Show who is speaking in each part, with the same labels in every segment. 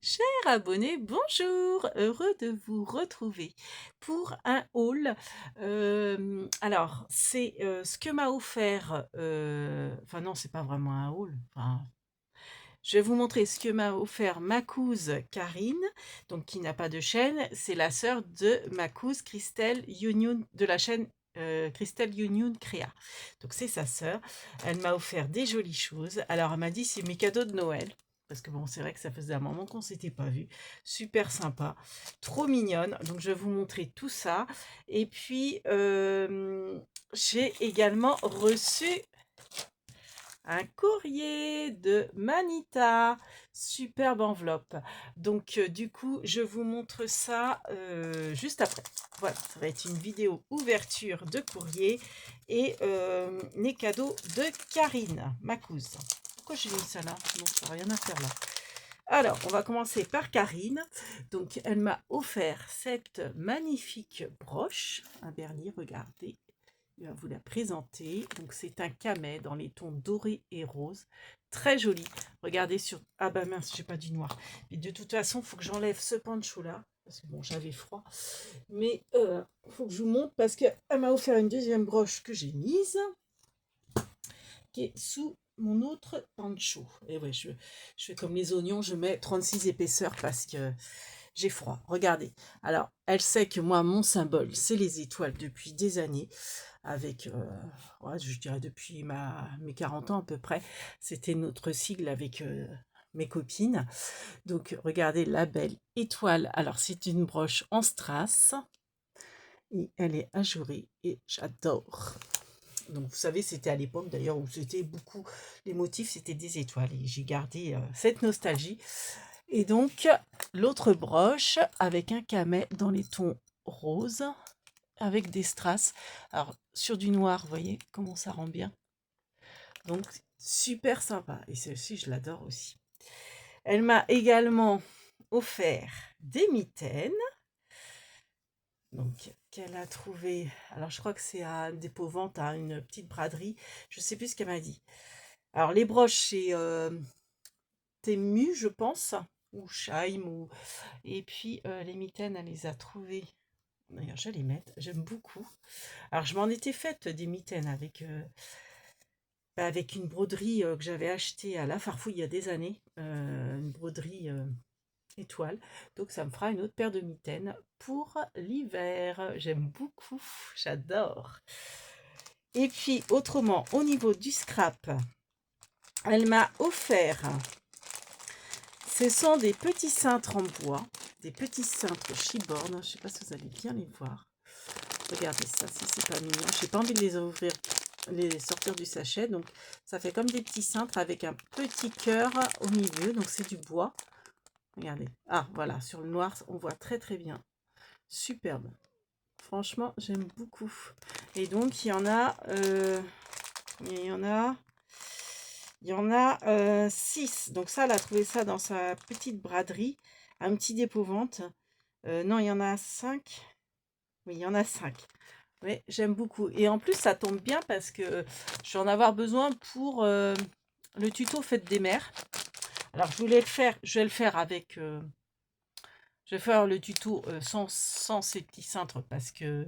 Speaker 1: Chers abonnés, bonjour! Heureux de vous retrouver pour un haul. Alors, c'est ce que m'a offert, enfin non, c'est pas vraiment un haul. Enfin, je vais vous montrer ce que m'a offert ma couse Karine, donc qui n'a pas de chaîne. C'est la sœur de ma couse Christelle Union de la chaîne Christelle Union Créa. Donc c'est sa sœur. Elle m'a offert des jolies choses. Alors elle m'a dit c'est mes cadeaux de Noël. Parce que bon, c'est vrai que ça faisait un moment qu'on ne s'était pas vu. Super sympa, trop mignonne. Donc je vais vous montrer tout ça. Et puis j'ai également reçu un courrier de Manita, superbe enveloppe. Donc du coup, je vous montre ça juste après. Voilà, ça va être une vidéo ouverture de courrier et les cadeaux de Karine, ma cousine. Pourquoi j'ai mis ça là? Non, ça n'a rien à faire là. Alors, on va commencer par Karine. Donc, elle m'a offert cette magnifique broche, un vernis, regardez. Je vais vous la présenter. Donc, c'est un camlet dans les tons dorés et roses. Très joli. Regardez sur... Ah bah mince, j'ai pas du noir. Mais de toute façon, il faut que j'enlève ce pancho-là. Parce que bon, j'avais froid. Mais il faut que je vous montre parce qu'elle m'a offert une deuxième broche que j'ai mise. Qui est sous mon autre pancho. Et ouais, je fais comme les oignons, je mets 36 épaisseurs parce que j'ai froid. Regardez. Alors, elle sait que moi, mon symbole, c'est les étoiles depuis des années. Avec, ouais, je dirais depuis mes 40 ans à peu près. C'était notre sigle avec mes copines. Donc, regardez la belle étoile. Alors, c'est une broche en strass. Et elle est ajourée et j'adore. Donc, vous savez, c'était à l'époque d'ailleurs où c'était beaucoup, les motifs, c'était des étoiles. Et j'ai gardé cette nostalgie. Et donc, l'autre broche avec un camlet dans les tons roses, avec des strass. Alors, sur du noir, vous voyez comment ça rend bien. Donc, super sympa. Et celle-ci, je l'adore aussi. Elle m'a également offert des mitaines. Donc, qu'elle a trouvé. Alors, je crois que c'est à dépôt-vente à une petite braderie. Je ne sais plus ce qu'elle m'a dit. Alors, les broches, c'est Temu, je pense, ou Scheim. Et puis, les mitaines, elle les a trouvées. D'ailleurs, je vais les mettre. J'aime beaucoup. Alors, je m'en étais faite des mitaines avec une broderie que j'avais achetée à La Farfouille il y a des années. Une broderie étoile. Donc ça me fera une autre paire de mitaines pour l'hiver. J'aime beaucoup, j'adore. Et puis autrement, au niveau du scrap, elle m'a offert, ce sont des petits cintres en bois, des petits cintres Chiborn. Je ne sais pas si vous allez bien les voir. Regardez ça, si c'est pas mignon. Je n'ai pas envie de les ouvrir, les sortir du sachet. Donc ça fait comme des petits cintres avec un petit cœur au milieu. Donc c'est du bois. Regardez. Ah, voilà, sur le noir, on voit très très bien. Superbe. Franchement, j'aime beaucoup. Et donc, il y en a... il y en a 6. Donc ça, elle a trouvé ça dans sa petite braderie. Un petit dépôt-vente. Non, il y en a 5. Oui, il y en a 5. Oui, j'aime beaucoup. Et en plus, ça tombe bien parce que je vais en avoir besoin pour le tuto Fête des mères. Alors, je vais le faire avec... je vais faire le tuto sans ces petits cintres parce que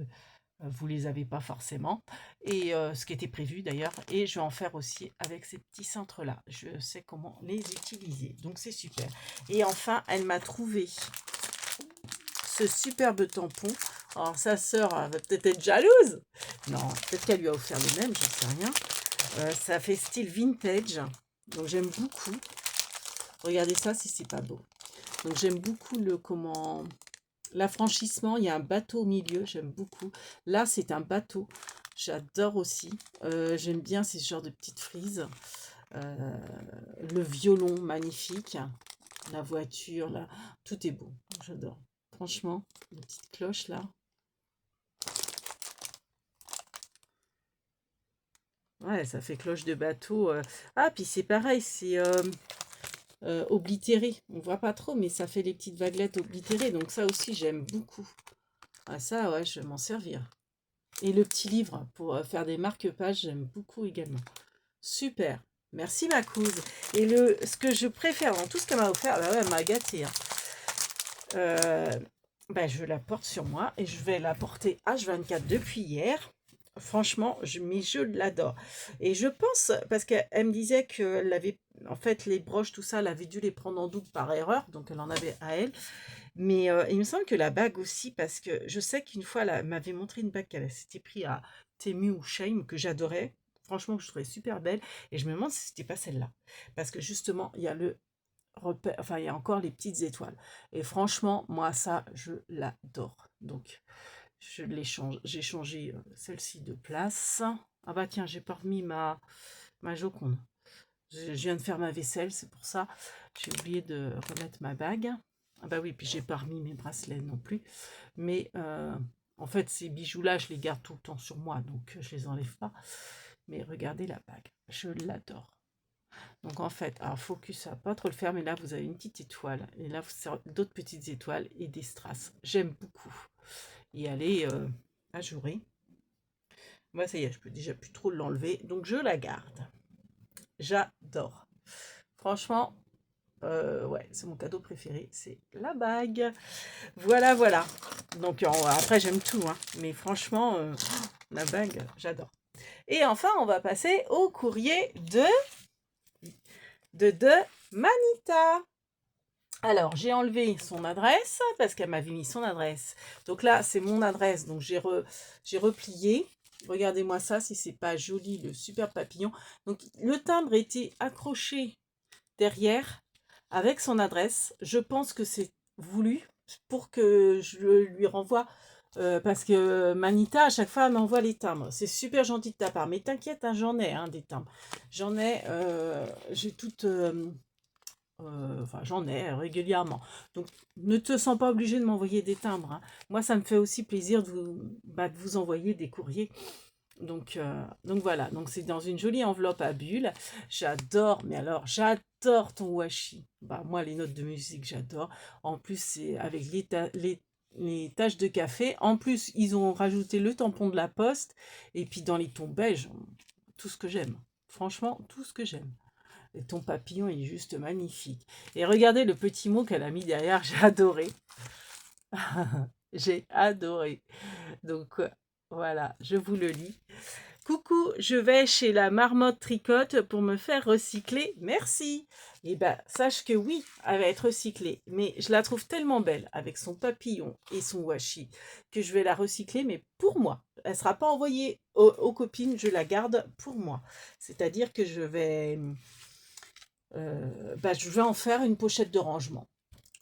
Speaker 1: vous les avez pas forcément. Et ce qui était prévu d'ailleurs. Et je vais en faire aussi avec ces petits cintres là. Je sais comment les utiliser. Donc c'est super. Et enfin, elle m'a trouvé ce superbe tampon. Alors sa sœur va peut-être être jalouse. Non, peut-être qu'elle lui a offert le même, j'en sais rien. Ça fait style vintage. Donc j'aime beaucoup. Regardez ça si c'est pas beau. Donc j'aime beaucoup l'affranchissement. Il y a un bateau au milieu, j'aime beaucoup. Là, c'est un bateau. J'adore aussi. J'aime bien ces genres de petites frises. Le violon, magnifique. La voiture, là. Tout est beau. J'adore. Franchement, les petites cloches, là. Ouais, ça fait cloche de bateau. Ah, puis c'est pareil, c'est oblitéré. On voit pas trop, mais ça fait les petites vaguelettes oblitérées. Donc ça aussi, j'aime beaucoup. Ah ça, ouais, je vais m'en servir. Et le petit livre pour faire des marque-pages, j'aime beaucoup également. Super. Merci ma couse. Et ce que je préfère dans tout ce qu'elle m'a offert, bah ouais, elle m'a gâtée, hein. euh, ben, je la porte sur moi et je vais la porter H24 depuis hier. Franchement, mais je l'adore. Et je pense, parce qu'elle me disait qu'elle avait, en fait, les broches, tout ça, elle avait dû les prendre en double par erreur, donc elle en avait à elle. Mais il me semble que la bague aussi, parce que je sais qu'une fois, elle m'avait montré une bague qu'elle s'était pris à Temu ou Shein, que j'adorais. Franchement, que je trouvais super belle. Et je me demande si c'était pas celle-là. Parce que justement, il y a le repère, enfin, il y a encore les petites étoiles. Et franchement, moi, ça, je l'adore. Donc, j'ai changé celle-ci de place. Ah bah tiens, j'ai pas remis ma Joconde. Je viens de faire ma vaisselle, c'est pour ça. J'ai oublié de remettre ma bague. Ah bah oui, puis j'ai pas remis mes bracelets non plus. Mais en fait, ces bijoux-là, je les garde tout le temps sur moi, donc je les enlève pas. Mais regardez la bague, je l'adore. Donc en fait, alors focus, ça va pas trop le faire, mais là vous avez une petite étoile. Et là, vous avez d'autres petites étoiles et des strass. J'aime beaucoup. Et elle est ajourée. Moi, ça y est, je peux déjà plus trop l'enlever. Donc je la garde. J'adore. Franchement, ouais, c'est mon cadeau préféré, c'est la bague. Voilà, voilà. Donc après, j'aime tout, hein, mais franchement, la bague, j'adore. Et enfin, on va passer au courrier de Manita. Alors, j'ai enlevé son adresse parce qu'elle m'avait mis son adresse. Donc là, c'est mon adresse, donc j'ai replié. Regardez-moi ça, si c'est pas joli, le super papillon. Donc, le timbre était accroché derrière avec son adresse. Je pense que c'est voulu pour que je lui renvoie, parce que Manita, à chaque fois, elle m'envoie les timbres. C'est super gentil de ta part, mais t'inquiète, hein, j'en ai des timbres. J'en ai, j'ai toutes, enfin, j'en ai régulièrement. Donc, ne te sens pas obligé de m'envoyer des timbres, hein. Moi, ça me fait aussi plaisir de vous envoyer des courriers. Donc voilà, donc c'est dans une jolie enveloppe à bulles. J'adore, mais alors j'adore ton washi. Bah moi les notes de musique j'adore. En plus c'est avec les taches de café. En plus ils ont rajouté le tampon de la poste et puis dans les tons beige, tout ce que j'aime. Franchement tout ce que j'aime. Et ton papillon est juste magnifique. Et regardez le petit mot qu'elle a mis derrière, j'ai adoré. J'ai adoré. Donc voilà, je vous le lis. Coucou, je vais chez la marmotte tricote pour me faire recycler. Merci. Eh bien, sache que oui, elle va être recyclée. Mais je la trouve tellement belle avec son papillon et son washi que je vais la recycler, mais pour moi. Elle ne sera pas envoyée aux copines, je la garde pour moi. C'est-à-dire que je vais en faire une pochette de rangement.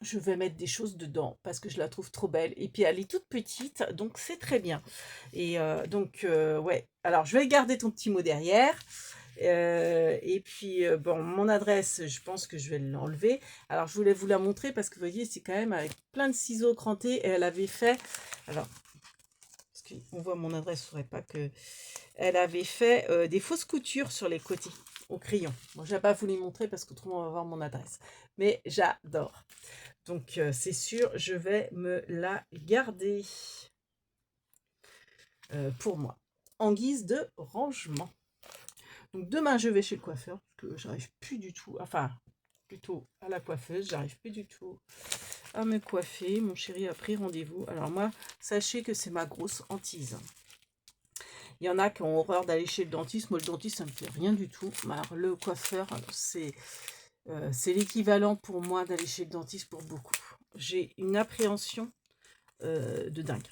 Speaker 1: Je vais mettre des choses dedans parce que je la trouve trop belle. Et puis elle est toute petite, donc c'est très bien. Et ouais. Alors je vais garder ton petit mot derrière. Et puis bon, mon adresse, je pense que je vais l'enlever. Alors je voulais vous la montrer parce que vous voyez, c'est quand même avec plein de ciseaux crantés. Et elle avait fait. Alors, parce qu'on voit mon adresse, il ne faudrait pas que. Elle avait fait des fausses coutures sur les côtés au crayon. Bon, je n'ai pas voulu montrer parce qu'autrement on va voir mon adresse. Mais j'adore. Donc, c'est sûr, je vais me la garder pour moi, en guise de rangement. Donc, demain, je vais chez le coiffeur, parce que j'arrive plus du tout, enfin, plutôt à la coiffeuse, j'arrive plus du tout à me coiffer. Mon chéri a pris rendez-vous. Alors moi, sachez que c'est ma grosse hantise. Il y en a qui ont horreur d'aller chez le dentiste. Moi, le dentiste, ça me fait rien du tout. Mais alors, le coiffeur, c'est l'équivalent pour moi d'aller chez le dentiste pour beaucoup. J'ai une appréhension de dingue.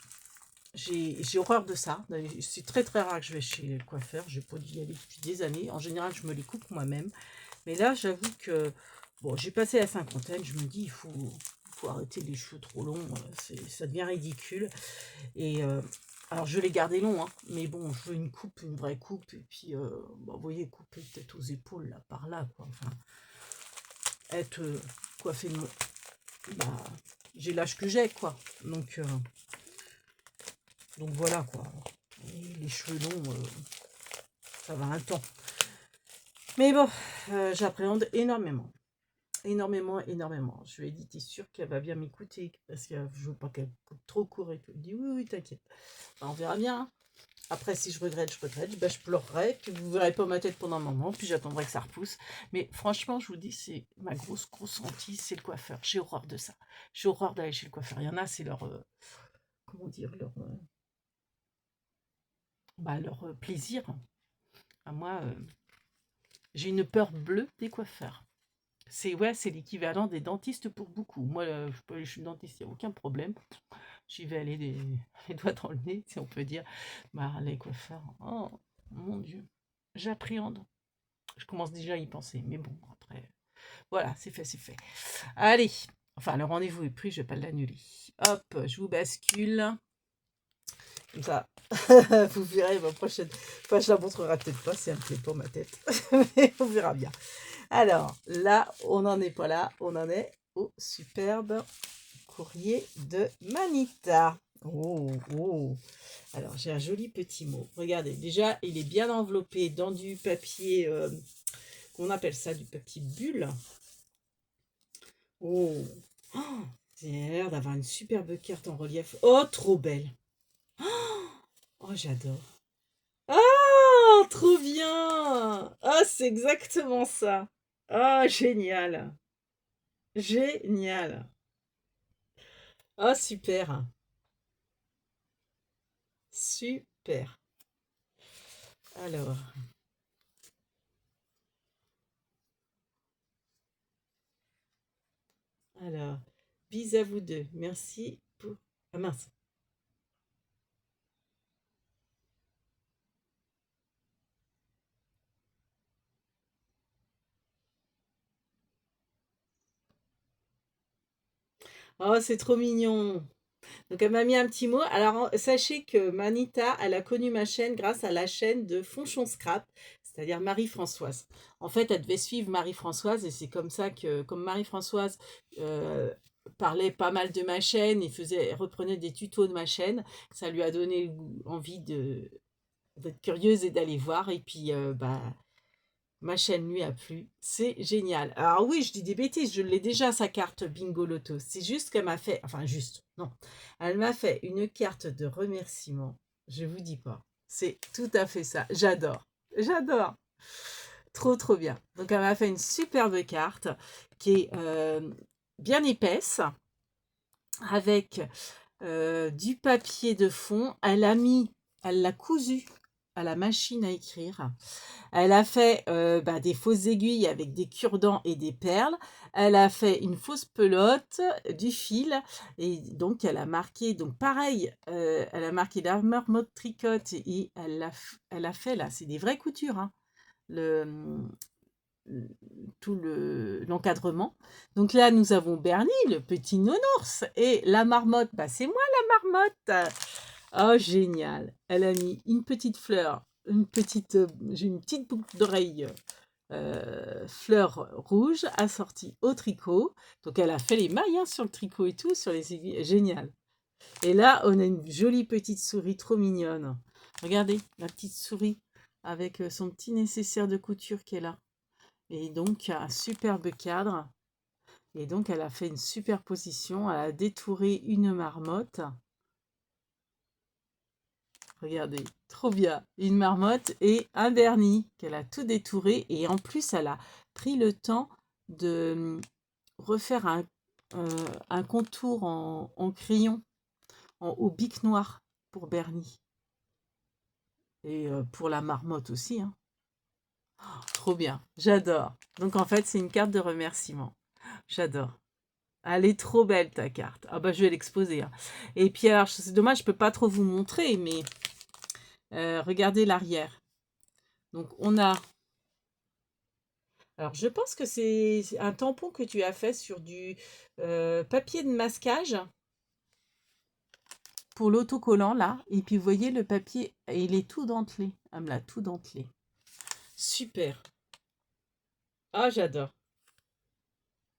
Speaker 1: J'ai horreur de ça. C'est très très rare que je vais chez le coiffeur. Je n'ai pas dû y aller depuis des années. En général, je me les coupe moi-même. Mais là, j'avoue que bon, j'ai passé la cinquantaine. Je me dis, il faut arrêter les cheveux trop longs. Ça devient ridicule. Et alors, je vais les garder longs, hein, mais bon, je veux une coupe, une vraie coupe. Et puis, vous voyez, couper peut-être aux épaules, là, par là, quoi. Enfin, être coiffé de mon... Bah, j'ai l'âge que j'ai, quoi. Donc voilà, quoi. Et les cheveux longs, ça va un temps. Mais bon, j'appréhende énormément. Énormément, énormément. Je lui ai dit, t'es sûre qu'elle va bien m'écouter parce que je veux pas qu'elle coupe trop court et qu'elle me dit, oui, oui, t'inquiète. Enfin, on verra bien. Hein. Après, si je regrette, ben, je pleurerai, puis vous ne verrez pas ma tête pendant un moment, puis j'attendrai que ça repousse. Mais franchement, je vous dis, c'est ma grosse hantise, c'est le coiffeur. J'ai horreur de ça. J'ai horreur d'aller chez le coiffeur. Il y en a, c'est leur, comment dire, leur plaisir. À moi, j'ai une peur bleue des coiffeurs. C'est ouais, c'est l'équivalent des dentistes pour beaucoup. Moi, je peux aller chez le dentiste, il n'y a aucun problème. J'y vais aller les doigts dans le nez, si on peut dire. Bah, les coiffeurs, oh mon Dieu, j'appréhende. Je commence déjà à y penser, mais bon, après, voilà, c'est fait, c'est fait. Allez, enfin, le rendez-vous est pris, je ne vais pas l'annuler. Hop, je vous bascule. Comme ça, vous verrez ma prochaine. Enfin, je la montrerai peut-être pas, c'est un peu pour ma tête, mais on verra bien. Alors, là, on n'en est pas là, on en est au superbe courrier de Manita. Oh, oh. Alors, j'ai un joli petit mot. Regardez, déjà, il est bien enveloppé dans du papier, qu'on appelle ça du papier bulle. Oh, oh, c'est l'air d'avoir une superbe carte en relief. Oh, trop belle. Oh, j'adore. Ah, trop bien. Ah, c'est exactement ça. Ah, génial. Génial. Ah, super. Super. Alors, alors, bis à vous deux. Merci pour... Ah mince. Oh, c'est trop mignon. Donc, elle m'a mis un petit mot. Alors, sachez que Manita, elle a connu ma chaîne grâce à la chaîne de Fonchon Scrap, c'est-à-dire Marie-Françoise. En fait, elle devait suivre Marie-Françoise et c'est comme ça que, comme Marie-Françoise euh, parlait pas mal de ma chaîne et reprenait des tutos de ma chaîne, ça lui a donné envie d'être curieuse et d'aller voir. Et puis, bah, ma chaîne lui a plu. C'est génial. Alors oui, je dis des bêtises, je l'ai déjà sa carte Bingo Loto. C'est juste qu'elle m'a fait, enfin juste, non. Elle m'a fait une carte de remerciement. Je vous dis pas. C'est tout à fait ça. J'adore. J'adore. Trop bien. Donc elle m'a fait une superbe carte qui est bien épaisse avec du papier de fond. Elle l'a cousu à la machine à écrire. Elle a fait des fausses aiguilles avec des cure-dents et des perles. Elle a fait une fausse pelote, du fil. Et donc, elle a marqué, donc pareil, elle a marqué la marmotte tricote et elle a fait là, c'est des vraies coutures, hein, le, tout l'encadrement. Donc là, nous avons Bernie, le petit nounours. Et la marmotte, bah, c'est moi la marmotte. Oh, génial. Elle a mis une petite fleur, j'ai une petite boucle d'oreille fleur rouge assortie au tricot. Donc elle a fait les mailles hein, sur le tricot et tout, sur les aiguilles. Génial. Et là, on a une jolie petite souris trop mignonne. Regardez, la petite souris avec son petit nécessaire de couture qui est là. Et donc, un superbe cadre. Et donc, elle a fait une superposition. Elle a détouré une marmotte. Regardez, trop bien. Une marmotte et un Bernie qu'elle a tout détouré. Et en plus, elle a pris le temps de refaire un contour en crayon, au bic noir pour Bernie. Et pour la marmotte aussi. Hein. Trop bien. J'adore. Donc en fait, c'est une carte de remerciement. J'adore. Elle est trop belle ta carte. Ah bah je vais l'exposer. Hein. Et puis alors, c'est dommage, je peux pas trop vous montrer, mais regardez l'arrière. Donc on a... Alors je pense que c'est un tampon que tu as fait sur du papier de masquage pour l'autocollant là. Et puis vous voyez le papier, il est tout dentelé. Elle me l'a tout dentelé. Super. Ah j'adore.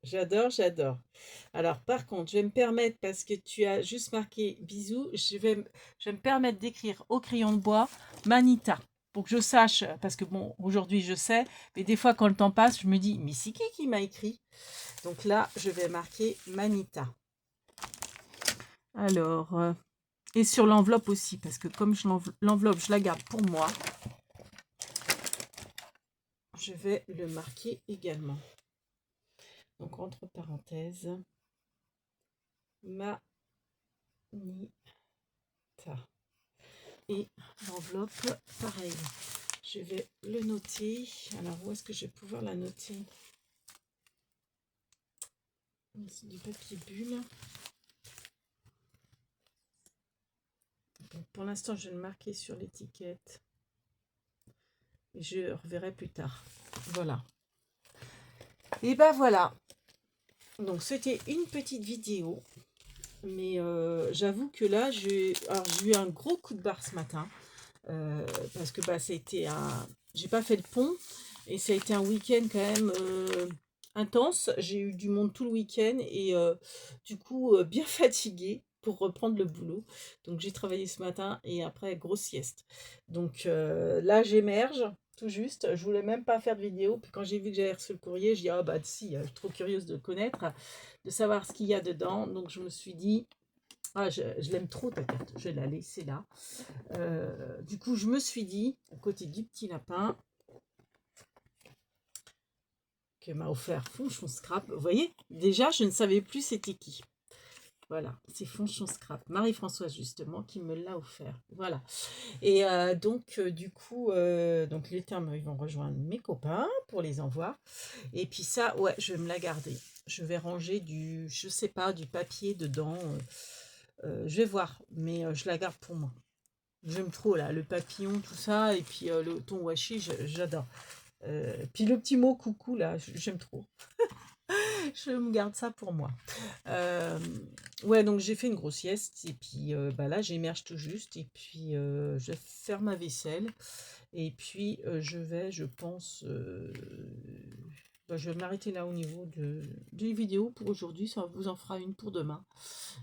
Speaker 1: J'adore. Alors, par contre, je vais me permettre, parce que tu as juste marqué bisous, je vais me permettre d'écrire au crayon de bois Manita. Pour que je sache, parce que bon, aujourd'hui je sais, mais des fois quand le temps passe, je me dis, mais c'est qui m'a écrit? Donc là, je vais marquer Manita. Alors, Et sur l'enveloppe aussi, parce que comme l'enveloppe, je la garde pour moi, je vais le marquer également. Donc, entre parenthèses, Manita. Et l'enveloppe, pareil. Je vais le noter. Alors, où est-ce que je vais pouvoir la noter? C'est du papier bulle. Bon, pour l'instant, je vais le marquer sur l'étiquette. Et je reverrai plus tard. Voilà. Et ben voilà. Donc, c'était une petite vidéo. Mais j'avoue que là, j'ai eu un gros coup de barre ce matin. Parce que bah, ça a été un... J'ai pas fait le pont. Et ça a été un week-end quand même intense. J'ai eu du monde tout le week-end. Et du coup, bien fatiguée pour reprendre le boulot. Donc j'ai travaillé ce matin et après, grosse sieste. Donc là, j'émerge tout juste. Je voulais même pas faire de vidéo. Puis quand j'ai vu que j'avais reçu le courrier, j'ai dit, ah bah si, je suis trop curieuse de le connaître, de savoir ce qu'il y a dedans. Donc je me suis dit, ah, je l'aime trop ta carte, je vais la laisser là. Du coup, je me suis dit, à côté du petit lapin, que m'a offert Fonchon Scrap, vous voyez, déjà, je ne savais plus c'était qui. Voilà, c'est Fonchon Scrap, Marie-Françoise justement, qui me l'a offert. Voilà. Et donc, du coup, donc les termes, ils vont rejoindre mes copains pour les envois. Et puis ça, ouais, je vais me la garder. Je vais ranger du, je sais pas, du papier dedans. Je vais voir, mais je la garde pour moi. J'aime trop là, le papillon, tout ça, et puis le ton washi, j'adore. Puis le petit mot coucou là, j'aime trop. Je me garde ça pour moi. Euh, ouais, donc j'ai fait une grosse sieste, et puis bah là j'émerge tout juste, et puis je vais faire ma vaisselle, et puis je vais, je pense, bah, je vais m'arrêter là au niveau des vidéos pour aujourd'hui, ça vous en fera une pour demain,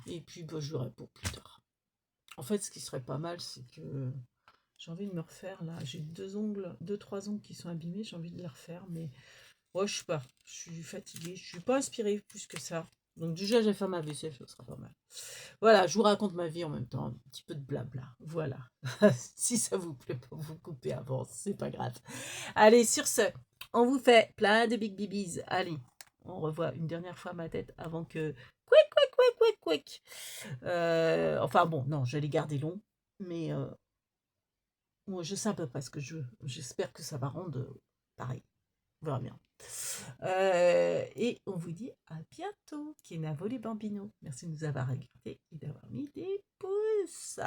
Speaker 1: et puis bah, je verrai pour plus tard. En fait, ce qui serait pas mal, c'est que j'ai envie de me refaire là. J'ai deux, trois ongles qui sont abîmés, j'ai envie de les refaire, mais ouais, je sais pas. Je suis fatiguée, je suis pas inspirée plus que ça. Donc déjà, j'ai fait ma vaisselle, ce sera pas mal. Voilà, je vous raconte ma vie en même temps, un petit peu de blabla. Voilà. Si ça vous plaît pas, vous coupez avant, c'est pas grave. Allez, sur ce, on vous fait plein de big bibis. Allez, on revoit une dernière fois ma tête avant que... Quick, quick, quick, quick, quick. Enfin bon, non, j'allais garder long, mais moi, je sais à peu près ce que je veux. J'espère que ça va rendre pareil. On verra bien. Et on vous dit à bientôt. Kenavo les bambinos. Merci de nous avoir regardés et d'avoir mis des pouces.